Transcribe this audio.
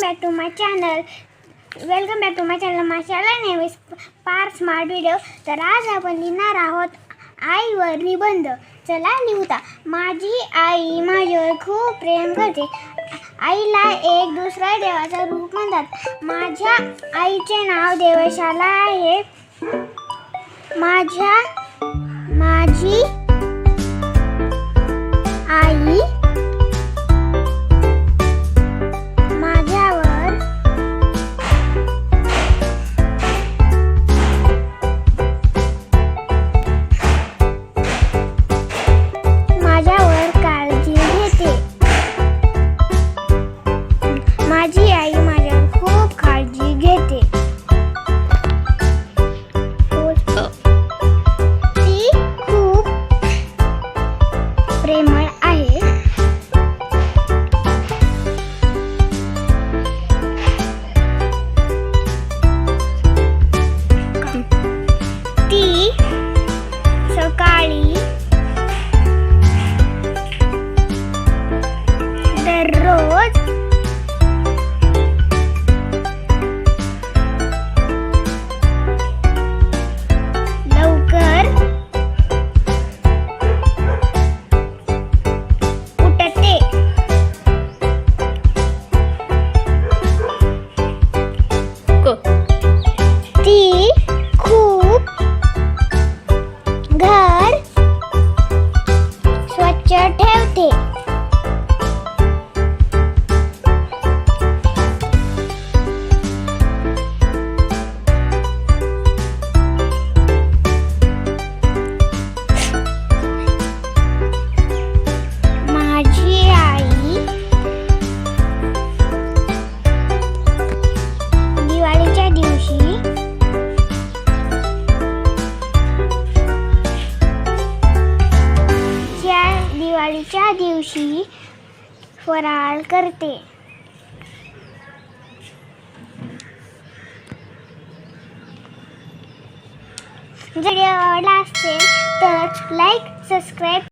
back to my channel. Welcome back to my channel. My channel name is Par Smart Video. तर आज आपण लिहिणार आहोत आईवर निबंध. चला लिहूया. माझी आई माझ्यावर खूप प्रेम करते. आईला एक दुसऱ्या देवाचं रूप म्हणतात. माझ्या आईचे नाव देवशाला आहे. माझी आई माझ्यावर काळजी घेते. माझी आई माझ्यावर खूप काळजी घेते. ती खूप प्रेमळ आहे. ती सकाळी दररोज लवकर उठते. ती खूप घर स्वच्छ ठेवते. माझी आई दिवाळीच्या दिवशी फराळ करते. जर व्हिडिओ आवडला असेल तर लाईक, सबस्क्राईब